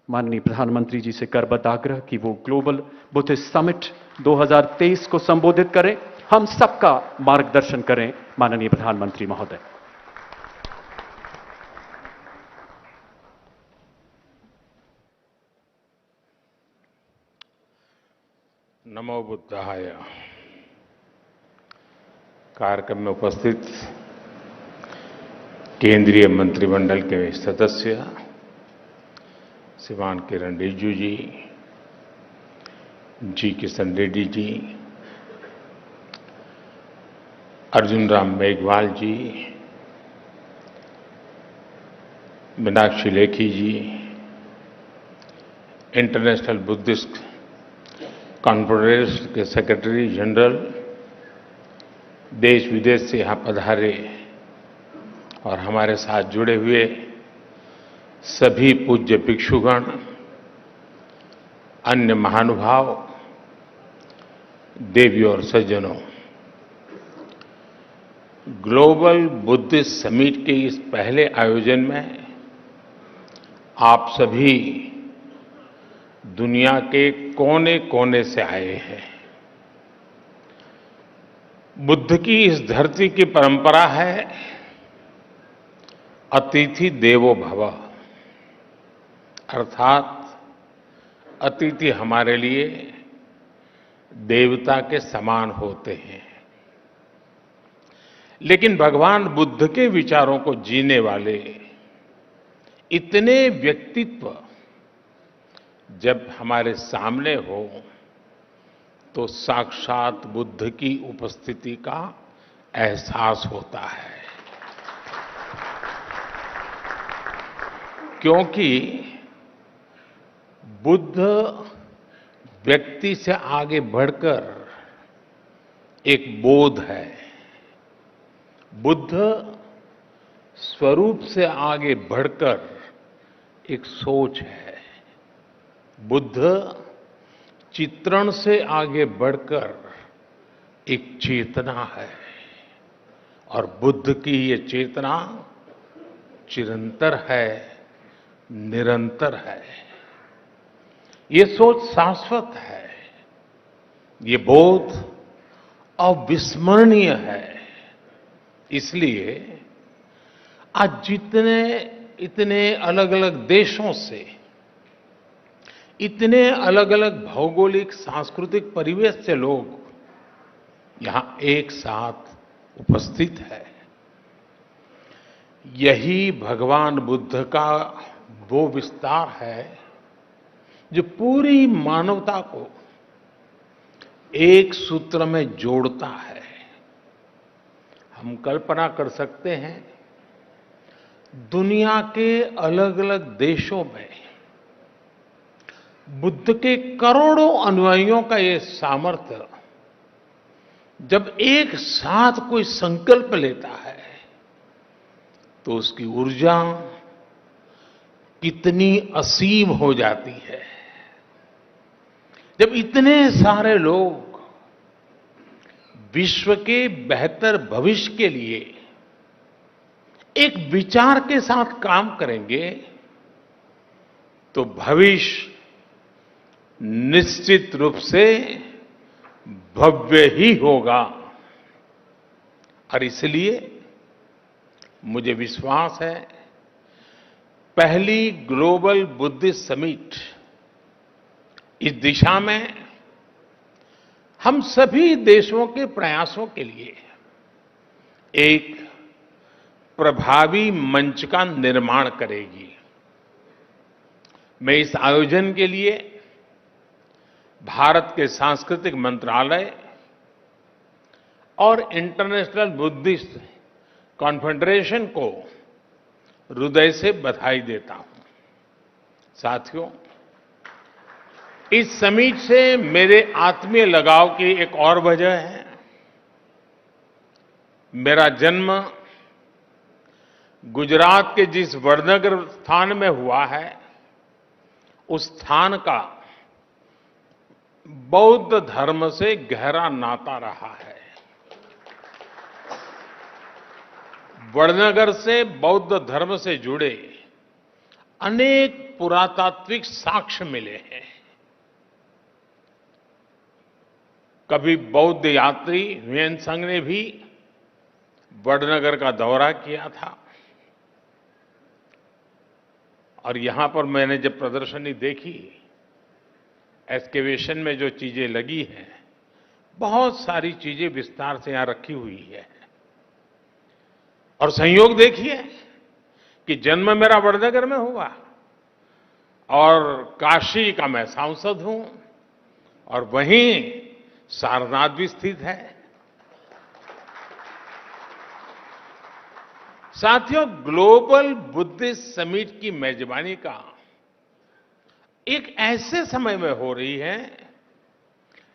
माननीय प्रधानमंत्री जी से करबद्ध आग्रह कि वो ग्लोबल बुद्धिस्ट समिट 2023 को संबोधित करें, हम सबका मार्गदर्शन करें। माननीय प्रधानमंत्री महोदय। नमो बुद्धाय। कार्यक्रम में उपस्थित केंद्रीय मंत्रिमंडल के सदस्य श्रीमान किरण रिजिजू जी किशन रेड्डी जी, अर्जुन राम मेघवाल जी, मीनाक्षी लेखी जी, इंटरनेशनल बुद्धिस्ट कॉन्फ्रेंस के सेक्रेटरी जनरल, देश विदेश से यहां पधारे और हमारे साथ जुड़े हुए सभी पूज्य भिक्षुगण, अन्य महानुभाव, देवियों और सज्जनों, ग्लोबल बुद्धिस्ट समिट के इस पहले आयोजन में आप सभी दुनिया के कोने कोने से आए हैं। बुद्ध की इस धरती की परंपरा है अतिथि देवो भव, अर्थात अतिथि हमारे लिए देवता के समान होते हैं। लेकिन भगवान बुद्ध के विचारों को जीने वाले इतने व्यक्तित्व जब हमारे सामने हो तो साक्षात बुद्ध की उपस्थिति का एहसास होता है, क्योंकि बुद्ध व्यक्ति से आगे बढ़कर एक बोध है, बुद्ध स्वरूप से आगे बढ़कर एक सोच है, बुद्ध चित्रण से आगे बढ़कर एक चेतना है और बुद्ध की ये चेतना चिरंतर है, निरंतर है। ये सोच शाश्वत है, ये बोध अविस्मरणीय है। इसलिए आज इतने अलग अलग देशों से, इतने अलग अलग भौगोलिक सांस्कृतिक परिवेश से लोग यहां एक साथ उपस्थित है, यही भगवान बुद्ध का वो विस्तार है जो पूरी मानवता को एक सूत्र में जोड़ता है। हम कल्पना कर सकते हैं दुनिया के अलग अलग देशों में बुद्ध के करोड़ों अनुयायियों का ये सामर्थ्य जब एक साथ कोई संकल्प लेता है तो उसकी ऊर्जा कितनी असीम हो जाती है। जब इतने सारे लोग विश्व के बेहतर भविष्य के लिए एक विचार के साथ काम करेंगे तो भविष्य निश्चित रूप से भव्य ही होगा। और इसलिए मुझे विश्वास है पहली ग्लोबल बुद्धिस्ट समिट इस दिशा में हम सभी देशों के प्रयासों के लिए एक प्रभावी मंच का निर्माण करेगी। मैं इस आयोजन के लिए भारत के सांस्कृतिक मंत्रालय और इंटरनेशनल बुद्धिस्ट कॉन्फेडरेशन को हृदय से बधाई देता हूं। साथियों, इस समिट से मेरे आत्मीय लगाव की एक और वजह है। मेरा जन्म गुजरात के जिस वडनगर स्थान में हुआ है, उस स्थान का बौद्ध धर्म से गहरा नाता रहा है। वडनगर से बौद्ध धर्म से जुड़े अनेक पुरातात्विक साक्ष्य मिले हैं। कभी बौद्ध यात्री ह्वेनसांग ने भी वडनगर का दौरा किया था और यहां पर मैंने जब प्रदर्शनी देखी, एक्सकेवेशन में जो चीजें लगी हैं, बहुत सारी चीजें विस्तार से यहां रखी हुई है। और संयोग देखिए कि जन्म मेरा वडनगर में हुआ और काशी का मैं सांसद हूं और वहीं सारनाथ भी स्थित है। साथियों, ग्लोबल बुद्धिस्ट समिट की मेजबानी का एक ऐसे समय में हो रही है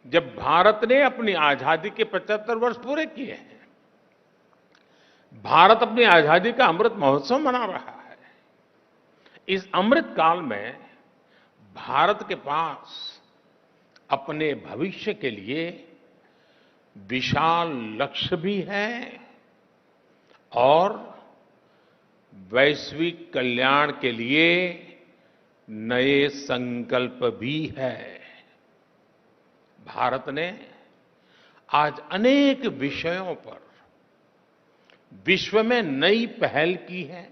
जब भारत ने अपनी आजादी के 75 वर्ष पूरे किए हैं। भारत अपनी आजादी का अमृत महोत्सव मना रहा है। इस अमृत काल में भारत के पास अपने भविष्य के लिए विशाल लक्ष्य भी है और वैश्विक कल्याण के लिए नए संकल्प भी है। भारत ने आज अनेक विषयों पर विश्व में नई पहल की है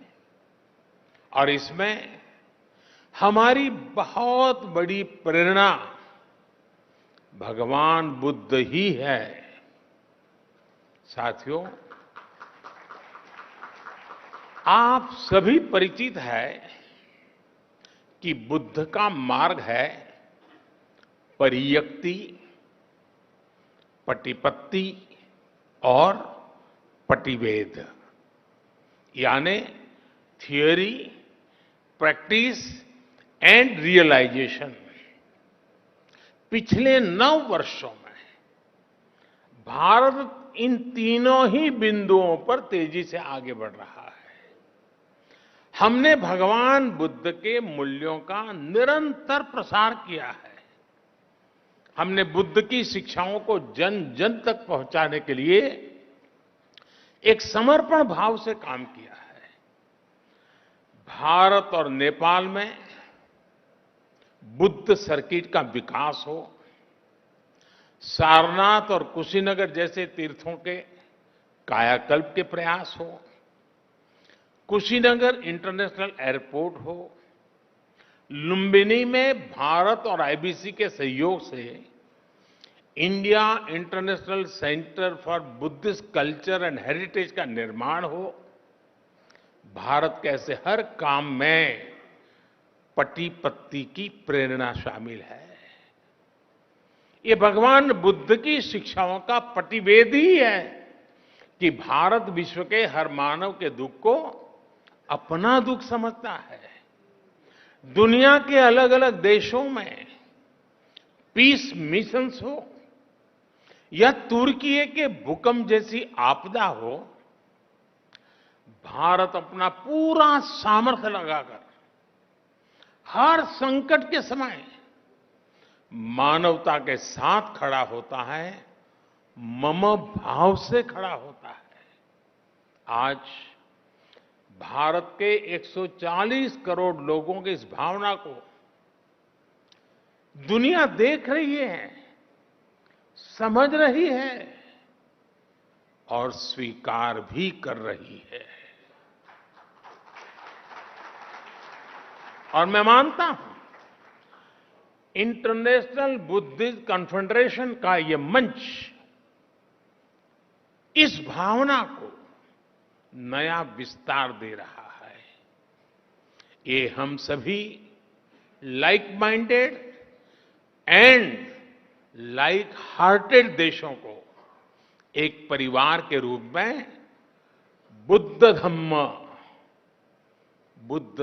और इसमें हमारी बहुत बड़ी प्रेरणा भगवान बुद्ध ही है। साथियों, आप सभी परिचित हैं कि बुद्ध का मार्ग है परियक्ति, पटिपत्ति और पटिवेद, यानी थियोरी, प्रैक्टिस एंड रियलाइजेशन। पिछले 9 वर्षों में भारत इन तीनों ही बिंदुओं पर तेजी से आगे बढ़ रहा है। हमने भगवान बुद्ध के मूल्यों का निरंतर प्रसार किया है। हमने बुद्ध की शिक्षाओं को जन जन तक पहुंचाने के लिए एक समर्पण भाव से काम किया है। भारत और नेपाल में बुद्ध सर्किट का विकास हो, सारनाथ और कुशीनगर जैसे तीर्थों के कायाकल्प के प्रयास हो, कुशीनगर इंटरनेशनल एयरपोर्ट हो, लुम्बिनी में भारत और आईबीसी के सहयोग से India international centre for Buddhist culture and heritage का निर्माण हो, भारत के ऐसे हर काम में पट्टी की प्रेरणा शामिल है। ये भगवान बुद्ध की शिक्षाओं का प्रतिवेद ही है कि भारत विश्व के हर मानव के दुख को अपना दुख समझता है। दुनिया के अलग अलग देशों में पीस मिशंस हो या तुर्की के भूकंप जैसी आपदा हो, भारत अपना पूरा सामर्थ्य लगाकर हर संकट के समय मानवता के साथ खड़ा होता है, मम भाव से खड़ा होता है। आज भारत के 140 करोड़ लोगों की इस भावना को दुनिया देख रही है, समझ रही है और स्वीकार भी कर रही है। और मैं मानता हूं इंटरनेशनल बुद्धिस्ट कॉन्फेडरेशन का ये मंच इस भावना को नया विस्तार दे रहा है। ये हम सभी like minded and like hearted देशों को एक परिवार के रूप में बुद्ध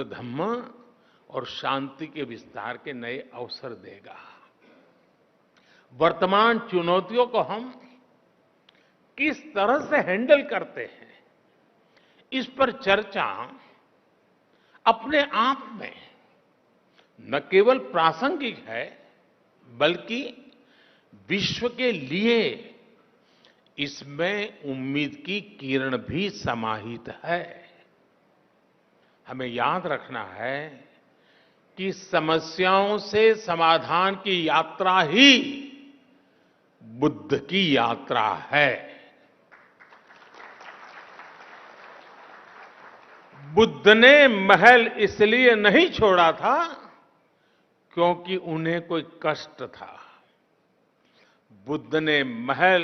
धम्म और शांति के विस्तार के नए अवसर देगा। वर्तमान चुनौतियों को हम किस तरह से हैंडल करते हैं, इस पर चर्चा अपने आप में न केवल प्रासंगिक है बल्कि विश्व के लिए इसमें उम्मीद की किरण भी समाहित है। हमें याद रखना है कि समस्याओं से समाधान की यात्रा ही बुद्ध की यात्रा है। बुद्ध ने महल इसलिए नहीं छोड़ा था क्योंकि उन्हें कोई कष्ट था। बुद्ध ने महल,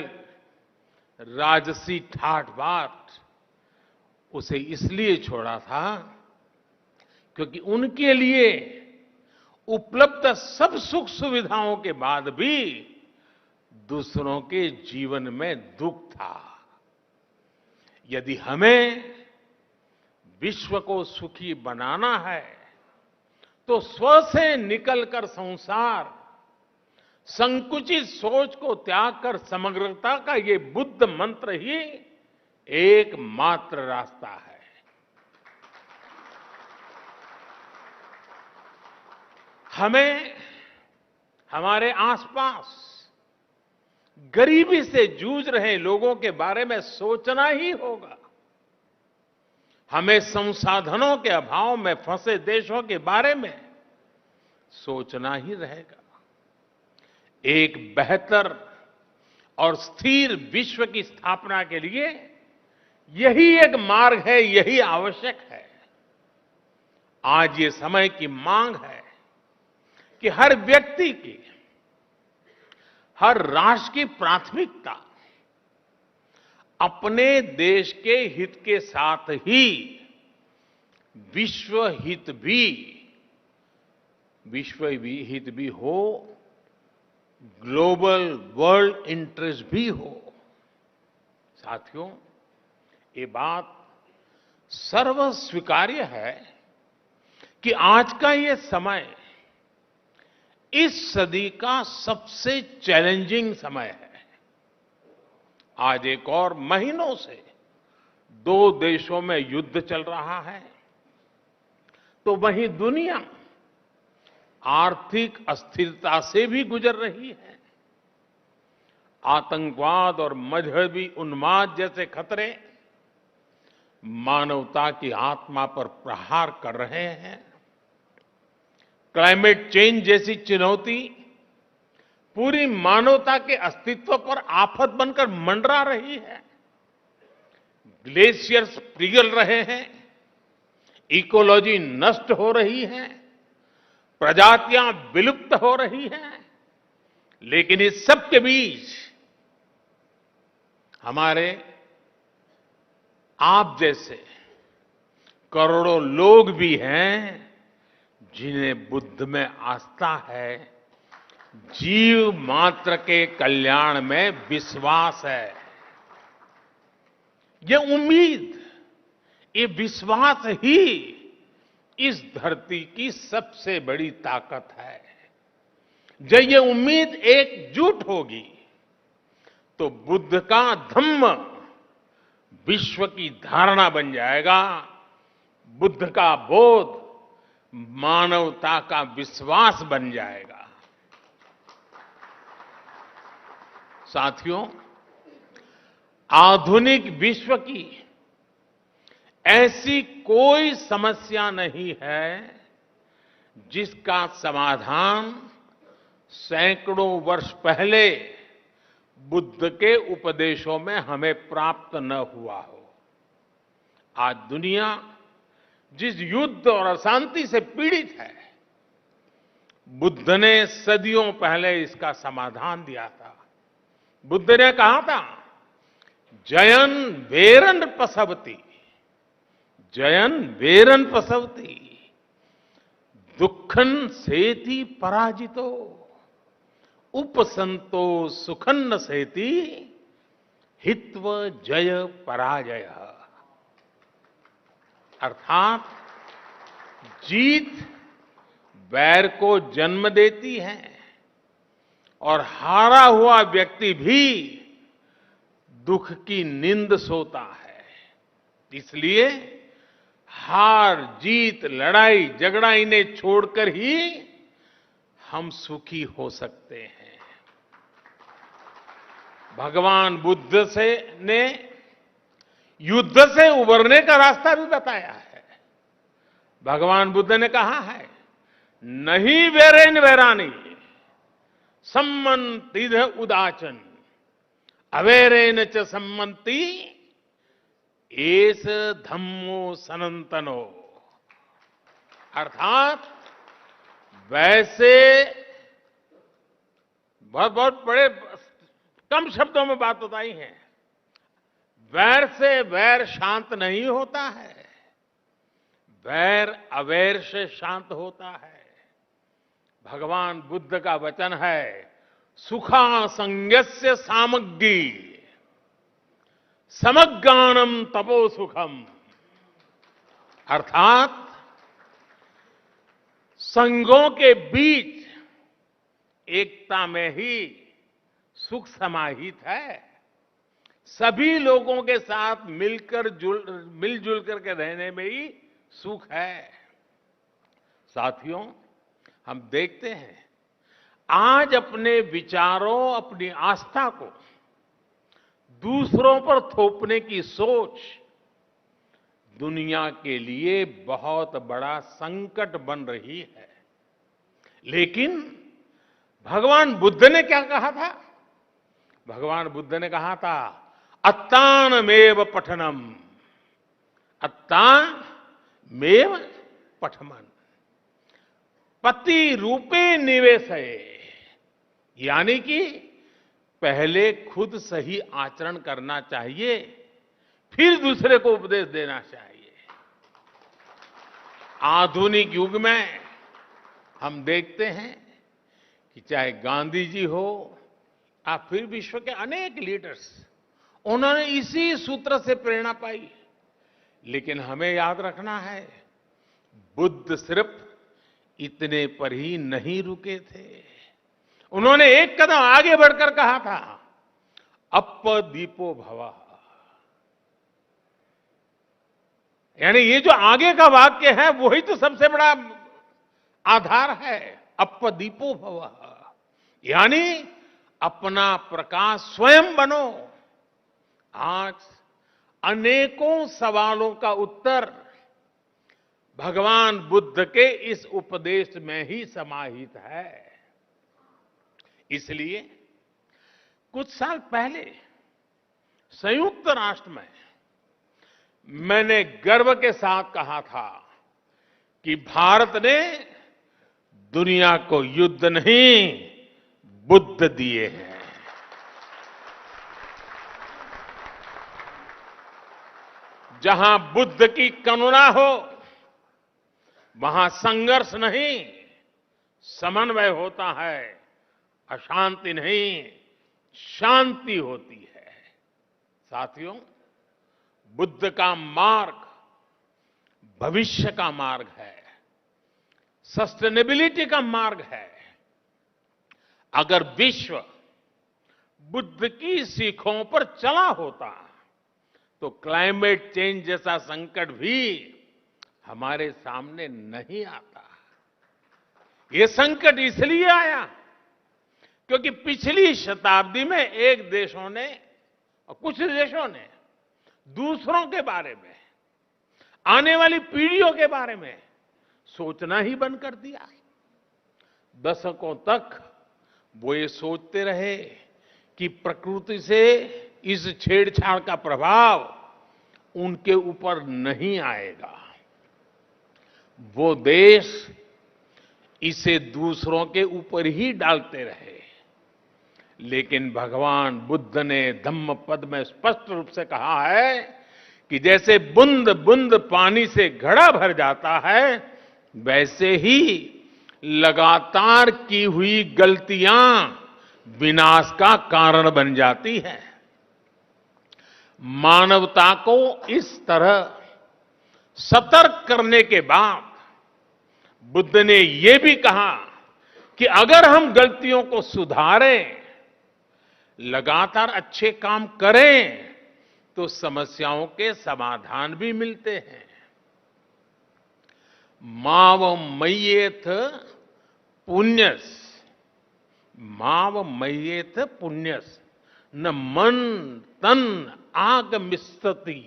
राजसी ठाठ बाट उसे इसलिए छोड़ा था क्योंकि उनके लिए उपलब्ध सब सुख सुविधाओं के बाद भी दूसरों के जीवन में दुख था। यदि हमें विश्व को सुखी बनाना है तो स्व से निकलकर संसार, संकुचित सोच को त्याग कर समग्रता का ये बुद्ध मंत्र ही एकमात्र रास्ता है। हमें हमारे आसपास गरीबी से जूझ रहे लोगों के बारे में सोचना ही होगा। हमें संसाधनों के अभाव में फंसे देशों के बारे में सोचना ही रहेगा। एक बेहतर और स्थिर विश्व की स्थापना के लिए यही एक मार्ग है, यही आवश्यक है। आज ये समय की मांग है कि हर व्यक्ति की, हर राष्ट्र की प्राथमिकता अपने देश के हित के साथ ही विश्व हित भी हो, ग्लोबल वर्ल्ड इंटरेस्ट भी हो। साथियों, ये बात सर्वस्वीकार्य है कि आज का ये समय इस सदी का सबसे चैलेंजिंग समय है। आज एक और महीनों से दो देशों में युद्ध चल रहा है, तो वहीं दुनिया आर्थिक अस्थिरता से भी गुजर रही है। आतंकवाद और मजहबी उन्माद जैसे खतरे मानवता की आत्मा पर प्रहार कर रहे हैं। क्लाइमेट चेंज जैसी चुनौती पूरी मानवता के अस्तित्व पर आफत बनकर मंडरा रही है। ग्लेशियर्स पिघल रहे हैं, इकोलॉजी नष्ट हो रही है, प्रजातियां विलुप्त हो रही हैं। लेकिन इस सब के बीच हमारे आप जैसे करोड़ों लोग भी हैं जिन्हें बुद्ध में आस्था है, जीव मात्र के कल्याण में विश्वास है। ये उम्मीद, ये विश्वास ही इस धरती की सबसे बड़ी ताकत है। जब ये उम्मीद एकजुट होगी तो बुद्ध का धम्म विश्व की धारणा बन जाएगा। बुद्ध का बोध मानवता का विश्वास बन जाएगा। साथियों, आधुनिक विश्व की ऐसी कोई समस्या नहीं है जिसका समाधान सैकड़ों वर्ष पहले बुद्ध के उपदेशों में हमें प्राप्त न हुआ हो। आज दुनिया जिस युद्ध और अशांति से पीड़ित है, बुद्ध ने सदियों पहले इसका समाधान दिया था। बुद्ध ने कहा था, जयन वेरन पसवती, जयन वेरन पसवती, दुखन सेति पराजितो, उपसंतो सुखन्न सेति, हित्व जय पराजय। अर्थात जीत वैर को जन्म देती है और हारा हुआ व्यक्ति भी दुख की नींद सोता है। इसलिए हार जीत, लड़ाई झगड़ा इन्हें छोड़कर ही हम सुखी हो सकते हैं। भगवान बुद्ध ने युद्ध से उबरने का रास्ता भी बताया है। भगवान बुद्ध ने कहा है, नहीं वेरेन वेरानी सम्मंतिध उदाचन अवेरेन च सम्मंति एस धम्मो सनातनो। अर्थात वैसे बहुत बहुत बड़े कम शब्दों में बात बताई है, वैर से वैर शांत नहीं होता है, वैर अवैर से शांत होता है। भगवान बुद्ध का वचन है, सुखा संज्ञस्य सामग्री समज्ञानम तपो सुखम। अर्थात संघों के बीच एकता में ही सुख समाहित है। सभी लोगों के साथ मिलजुल करके रहने में ही सुख है। साथियों, हम देखते हैं आज अपने विचारों, अपनी आस्था को दूसरों पर थोपने की सोच दुनिया के लिए बहुत बड़ा संकट बन रही है। लेकिन भगवान बुद्ध ने क्या कहा था? भगवान बुद्ध ने कहा था, अत्तानमेव पठनम, अत्तानमेव पठमन, पति रूपे निवेशय। यानी कि पहले खुद सही आचरण करना चाहिए, फिर दूसरे को उपदेश देना चाहिए। आधुनिक युग में हम देखते हैं कि चाहे गांधी जी हो या फिर विश्व के अनेक लीडर्स, उन्होंने इसी सूत्र से प्रेरणा पाई। लेकिन हमें याद रखना है, बुद्ध सिर्फ इतने पर ही नहीं रुके थे। उन्होंने एक कदम आगे बढ़कर कहा था, अप्पदीपो भवः। यानी ये जो आगे का वाक्य है वही तो सबसे बड़ा आधार है, अप्पदीपो भवः। यानी अपना प्रकाश स्वयं बनो। आज अनेकों सवालों का उत्तर भगवान बुद्ध के इस उपदेश में ही समाहित है। इसलिए कुछ साल पहले संयुक्त राष्ट्र में मैंने गर्व के साथ कहा था कि भारत ने दुनिया को युद्ध नहीं, बुद्ध दिए हैं। जहां बुद्ध की करुणा हो वहां संघर्ष नहीं, समन्वय होता है। अशांति नहीं, शांति होती है। साथियों, बुद्ध का मार्ग भविष्य का मार्ग है, सस्टेनेबिलिटी का मार्ग है। अगर विश्व बुद्ध की सीखों पर चला होता तो क्लाइमेट चेंज जैसा संकट भी हमारे सामने नहीं आता। ये संकट इसलिए आया क्योंकि पिछली शताब्दी में एक देशों ने और कुछ देशों ने दूसरों के बारे में, आने वाली पीढ़ियों के बारे में सोचना ही बंद कर दिया। दशकों तक वो ये सोचते रहे कि प्रकृति से इस छेड़छाड़ का प्रभाव उनके ऊपर नहीं आएगा। वो देश इसे दूसरों के ऊपर ही डालते रहे। लेकिन भगवान बुद्ध ने धम्म पद में स्पष्ट रूप से कहा है कि जैसे बूंद बूंद पानी से घड़ा भर जाता है, वैसे ही लगातार की हुई गलतियां विनाश का कारण बन जाती हैं। मानवता को इस तरह सतर्क करने के बाद बुद्ध ने यह भी कहा कि अगर हम गलतियों को सुधारें, लगातार अच्छे काम करें, तो समस्याओं के समाधान भी मिलते हैं। माव मय्येथ पुण्यस, माव मय्येथ पुण्यस न मन तन आगमिष्यति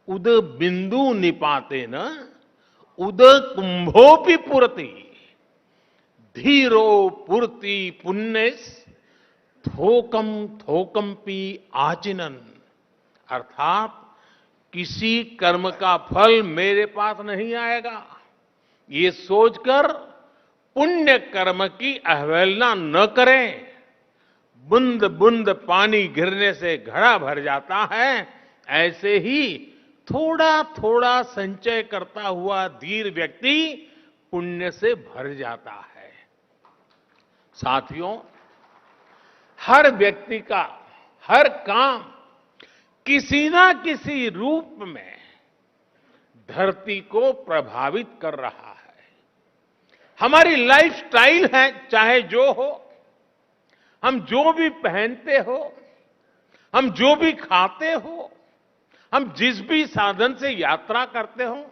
उद बिंदु निपाते न उदकुंभोपि पुरति धीरो पुरति पुण्यस थोकम थोकमपि आचिनन। अर्थात किसी कर्म का फल मेरे पास नहीं आएगा, ये सोचकर पुण्य कर्म की अवहेलना न करें। बूंद बूंद पानी गिरने से घड़ा भर जाता है, ऐसे ही थोड़ा थोड़ा संचय करता हुआ धीर व्यक्ति पुण्य से भर जाता है। साथियों, हर व्यक्ति का हर काम किसी ना किसी रूप में धरती को प्रभावित कर रहा है। हमारी लाइफस्टाइल है, चाहे जो हो, हम जो भी पहनते हो, हम जो भी खाते हो, हम जिस भी साधन से यात्रा करते हो,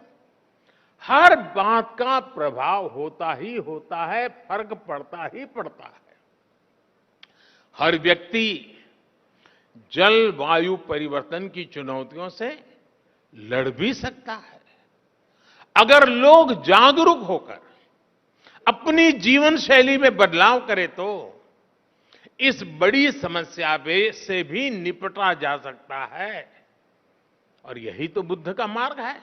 हर बात का प्रभाव होता ही होता है, फर्क पड़ता ही पड़ता है। हर व्यक्ति जलवायु परिवर्तन की चुनौतियों से लड़ भी सकता है। अगर लोग जागरूक होकर अपनी जीवन शैली में बदलाव करें तो इस बड़ी समस्या से भी निपटा जा सकता है। और यही तो बुद्ध का मार्ग है।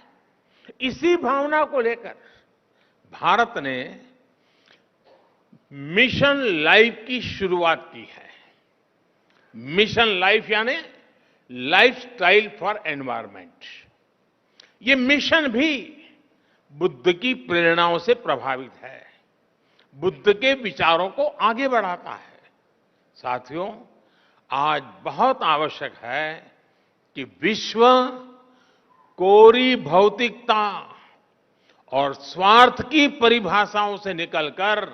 इसी भावना को लेकर भारत ने मिशन लाइफ की शुरुआत की है। मिशन लाइफ यानी लाइफस्टाइल फॉर एनवायरमेंट। ये मिशन भी बुद्ध की प्रेरणाओं से प्रभावित है, बुद्ध के विचारों को आगे बढ़ाता है। साथियों, आज बहुत आवश्यक है कि विश्व कोरी भौतिकता और स्वार्थ की परिभाषाओं से निकलकर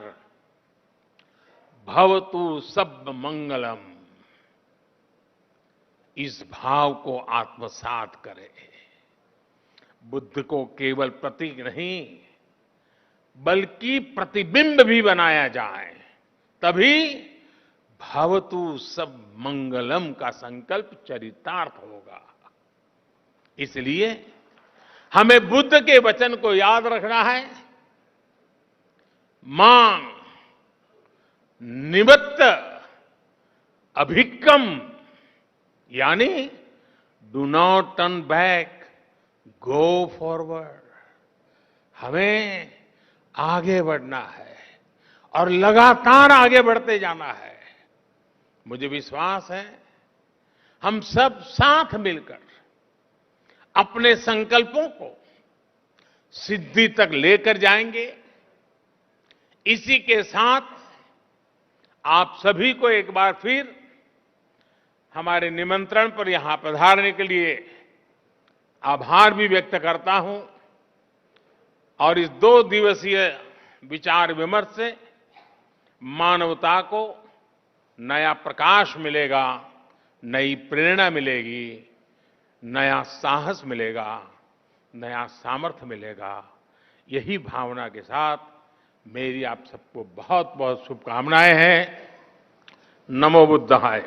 भवतु सब मंगलम, इस भाव को आत्मसात करे। बुद्ध को केवल प्रतीक नहीं बल्कि प्रतिबिंब भी बनाया जाए, तभी भवतु सब मंगलम का संकल्प चरितार्थ होगा। इसलिए हमें बुद्ध के वचन को याद रखना है। मां निवत्त अभिक्कम, यानी do not turn back, go forward. हमें आगे बढ़ना है और लगातार आगे बढ़ते जाना है। मुझे विश्वास है हम सब साथ मिलकर अपने संकल्पों को सिद्धि तक लेकर जाएंगे। इसी के साथ आप सभी को एक बार फिर हमारे निमंत्रण पर यहां पधारने के लिए आभार भी व्यक्त करता हूं। और इस 2 दिवसीय विचार विमर्श से मानवता को नया प्रकाश मिलेगा, नई प्रेरणा मिलेगी, नया साहस मिलेगा, नया सामर्थ्य मिलेगा। यही भावना के साथ मेरी आप सबको बहुत बहुत शुभकामनाएं हैं। नमो बुद्धाय।